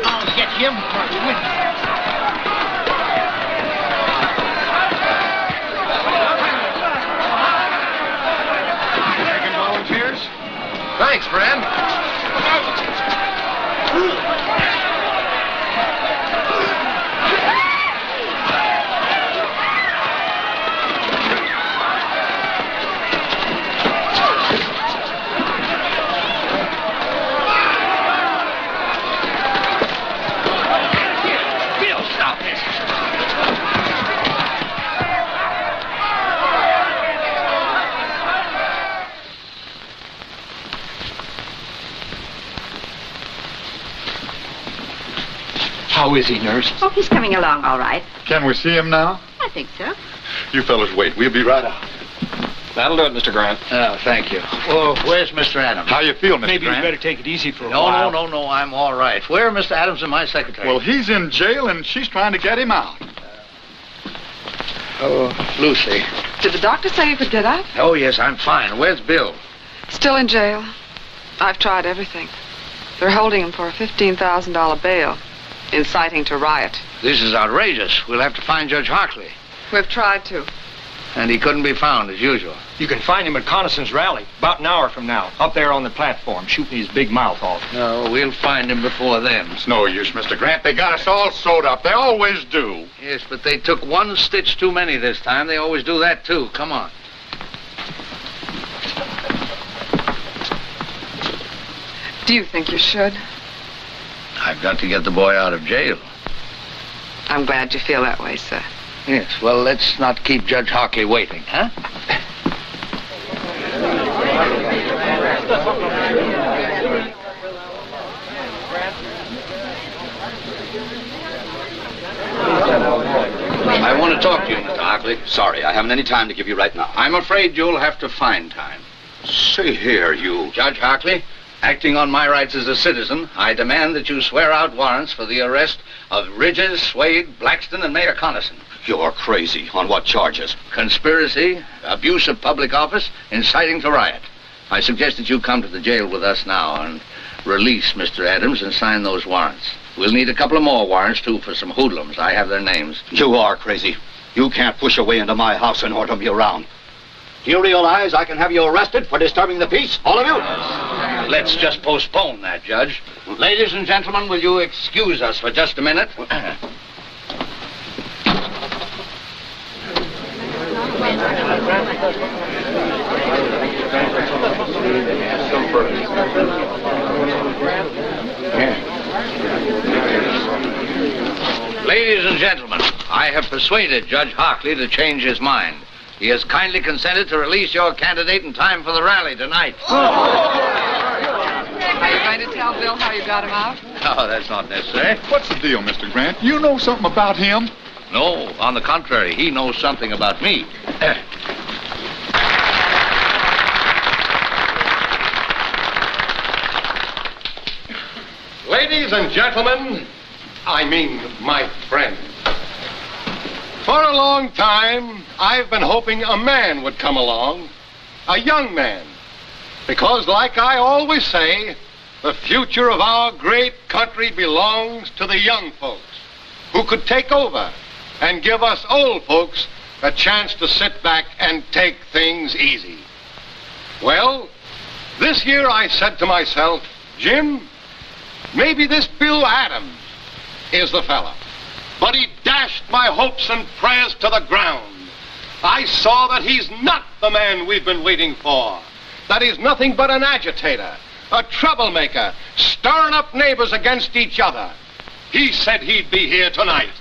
I'll get him first. Taking volunteers? Thanks, friend. How is he, nurse? Oh, he's coming along all right. Can we see him now? I think so. You fellas wait. We'll be right out. That'll do it, Mr. Grant. Oh, thank you. Well, where's Mr. Adams? How you feel, Mr. Maybe Grant? you better take it easy for a while. No, I'm all right. Where are Mr. Adams and my secretary? Well, he's in jail, and she's trying to get him out. Oh, Lucy. Did the doctor say you could get up? Oh, yes, I'm fine. Where's Bill? Still in jail. I've tried everything. They're holding him for a $15,000 bail, inciting to riot. This is outrageous. We'll have to find Judge Hartley. We've tried to. And he couldn't be found, as usual. You can find him at Coniston's rally, about an hour from now, up there on the platform, shooting his big mouth off. No, we'll find him before then. It's no use, Mr. Grant. They got us all sewed up. They always do. Yes, but they took one stitch too many this time. They always do that, too. Come on. Do you think you should? I've got to get the boy out of jail. I'm glad you feel that way, sir. Yes, well, let's not keep Judge Hartley waiting, huh? I want to talk to you, Mr. Hockley. Sorry, I haven't any time to give you right now. I'm afraid you'll have to find time. See here, you... Judge Hockley, acting on my rights as a citizen, I demand that you swear out warrants for the arrest of Ridges, Swade, Blackston, and Mayor Connison. You're crazy. On what charges? Conspiracy, abuse of public office, inciting to riot. I suggest that you come to the jail with us now and release Mr. Adams and sign those warrants. We'll need a couple of more warrants, too, for some hoodlums. I have their names. You are crazy. You can't push your way into my house and order me around. Do you realize I can have you arrested for disturbing the peace, all of you? Let's just postpone that, Judge. Ladies and gentlemen, will you excuse us for just a minute? Ladies and gentlemen, I have persuaded Judge Hockley to change his mind. He has kindly consented to release your candidate in time for the rally tonight. Are you going to tell Bill how you got him out? No, that's not necessary. What's the deal, Mr. Grant? You know something about him? No, on the contrary, he knows something about me. Ladies and gentlemen, I mean my friends. For a long time, I've been hoping a man would come along, a young man. Because, like I always say, the future of our great country belongs to the young folks who could take over and give us old folks a chance to sit back and take things easy. Well, this year I said to myself, Jim, maybe this Bill Adams is the fella. But he dashed my hopes and prayers to the ground. I saw that he's not the man we've been waiting for. That he's nothing but an agitator, a troublemaker, stirring up neighbors against each other. He said he'd be here tonight.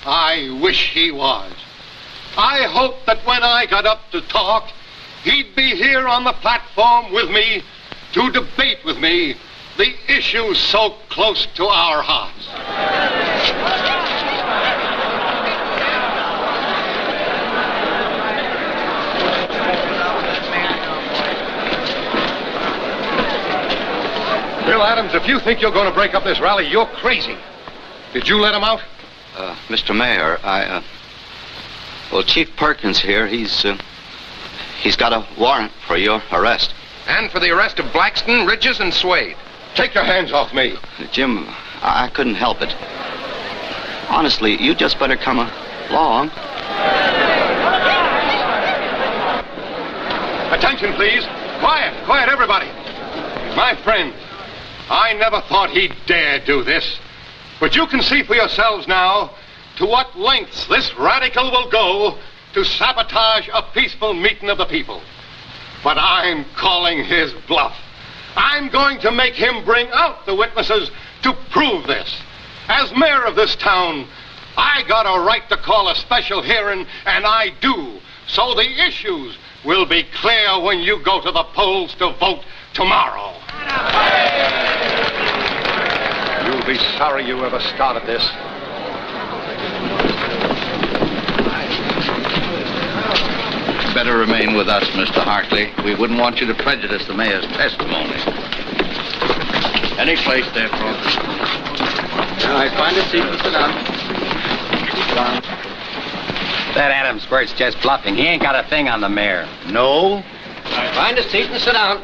I wish he was. I hoped that when I got up to talk, he'd be here on the platform with me to debate with me the issues so close to our hearts. Bill Adams, if you think you're going to break up this rally, you're crazy. Did you let him out? Mr. Mayor, well, Chief Perkins here, he's got a warrant for your arrest. And for the arrest of Blackston, Ridges, and Swade. Take your hands off me. Jim, I couldn't help it. Honestly, you just better come along. Attention, please. Quiet, quiet, everybody. My friend, I never thought he'd dare do this. But you can see for yourselves now to what lengths this radical will go to sabotage a peaceful meeting of the people. But I'm calling his bluff. I'm going to make him bring out the witnesses to prove this. As mayor of this town, I got a right to call a special hearing, and I do. So the issues will be clear when you go to the polls to vote tomorrow. You'll be sorry you ever started this. Better remain with us, Mr. Hartley. We wouldn't want you to prejudice the mayor's testimony. Any place there, folks. I find a seat and sit down. That Adams Bert's just bluffing. He ain't got a thing on the mayor. No? Find a seat and sit down.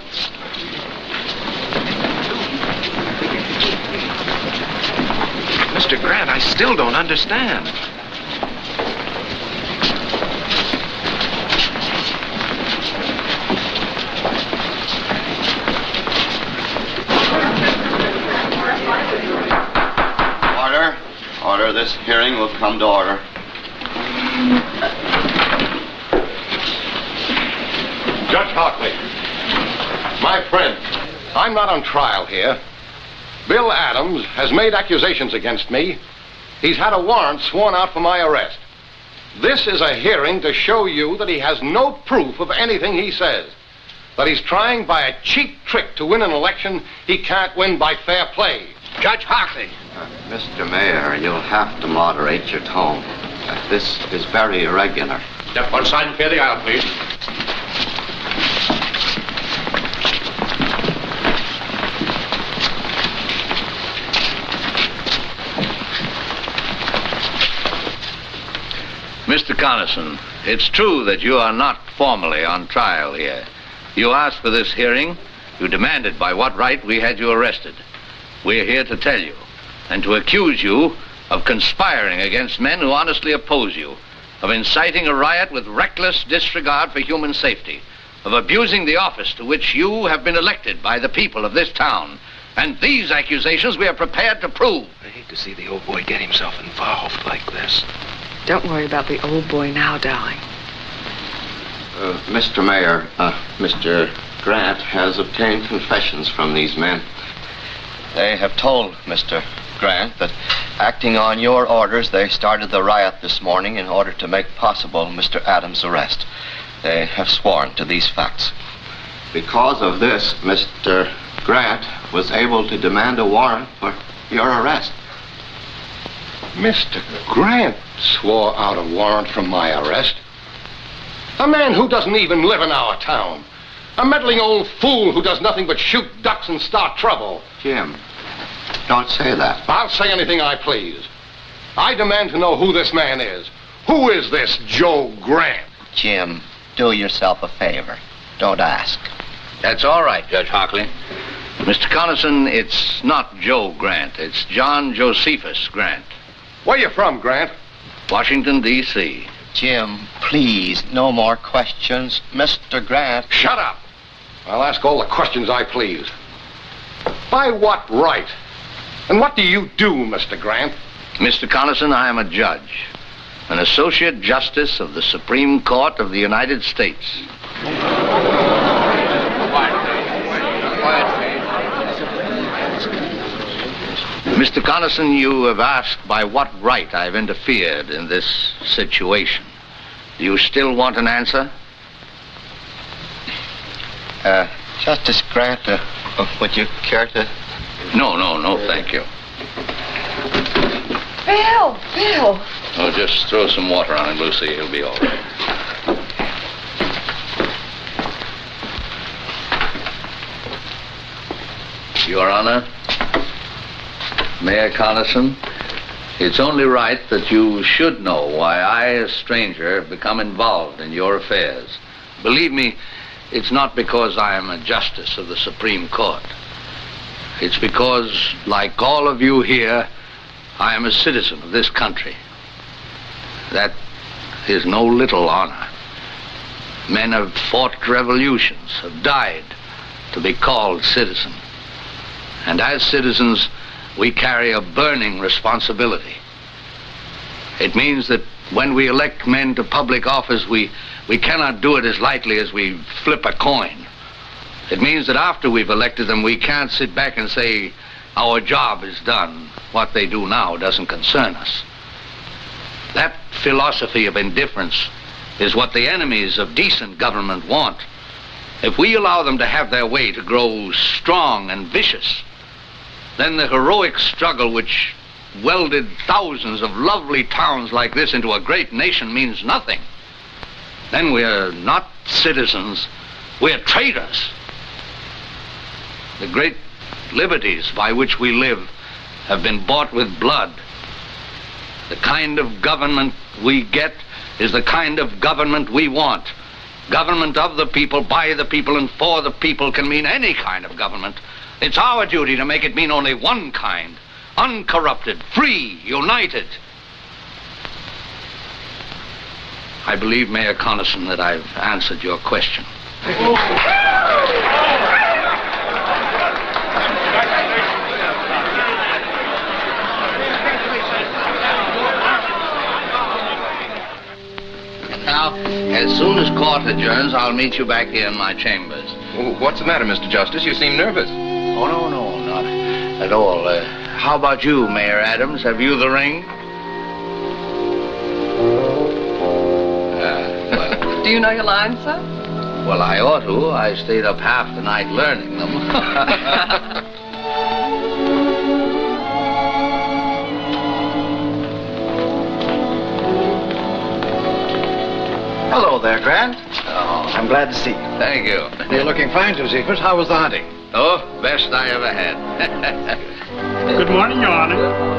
Mr. Grant, I still don't understand. Order. This hearing will come to order. Judge Hockley, my friend, I'm not on trial here. Bill Adams has made accusations against me. He's had a warrant sworn out for my arrest. This is a hearing to show you that he has no proof of anything he says. That he's trying by a cheap trick to win an election he can't win by fair play. Judge Hartley. Mr. Mayor, you'll have to moderate your tone. This is very irregular. Step one side and clear the aisle, please. Mr. Coniston, it's true that you are not formally on trial here. You asked for this hearing. You demanded by what right we had you arrested. We're here to tell you and to accuse you of conspiring against men who honestly oppose you, of inciting a riot with reckless disregard for human safety, of abusing the office to which you have been elected by the people of this town. And these accusations we are prepared to prove. I hate to see the old boy get himself involved like this. Don't worry about the old boy now, darling. Mr. Mayor, Mr. Grant has obtained confessions from these men. They have told Mr. Grant that, acting on your orders, they started the riot this morning in order to make possible Mr. Adams' arrest. They have sworn to these facts. Because of this, Mr. Grant was able to demand a warrant for your arrest. Mr. Grant swore out a warrant from my arrest. A man who doesn't even live in our town. A meddling old fool who does nothing but shoot ducks and start trouble. Jim, don't say that. I'll say anything I please. I demand to know who this man is. Who is this Joe Grant? Jim, do yourself a favor. Don't ask. That's all right, Judge Hartley. Mr. Coniston, it's not Joe Grant. It's John Josephus Grant. Where you from, Grant? Washington, D.C. Jim, please, no more questions. Mr. Grant... Shut up! I'll ask all the questions I please. By what right? And what do you do, Mr. Grant? Mr. Coniston, I am a judge, an associate justice of the Supreme Court of the United States. Mr. Coniston, you have asked by what right I've interfered in this situation. Do you still want an answer? Justice Grant, would you care to... No, thank you. Bill! Oh, just throw some water on him, Lucy. He'll be all right. Your Honor, Mayor Coniston, it's only right that you should know why I, a stranger, have become involved in your affairs. Believe me, it's not because I am a justice of the Supreme Court. It's because, like all of you here, I am a citizen of this country. That is no little honor. Men have fought revolutions, have died to be called citizen. And as citizens, we carry a burning responsibility. It means that when we elect men to public office, we cannot do it as lightly as we flip a coin. It means that after we've elected them, we can't sit back and say, our job is done. What they do now doesn't concern us. That philosophy of indifference is what the enemies of decent government want. If we allow them to have their way to grow strong and vicious, then the heroic struggle which welded thousands of lovely towns like this into a great nation means nothing. Then we're not citizens, we're traitors. The great liberties by which we live have been bought with blood. The kind of government we get is the kind of government we want. Government of the people, by the people, and for the people can mean any kind of government. It's our duty to make it mean only one kind. Uncorrupted, free, united. I believe, Mayor Coniston, that I've answered your question. Now, as soon as court adjourns, I'll meet you back here in my chambers. What's the matter, Mr. Justice? You seem nervous. Oh, no, not at all. How about you, Mayor Adams? Have you the ring? Do you know your lines, sir? Well, I ought to. I stayed up half the night learning them. there, Grant. Oh. I'm glad to see you. Thank you. You're looking fine, Josephus. How was the hunting? Oh, best I ever had. Good morning, Your Honor.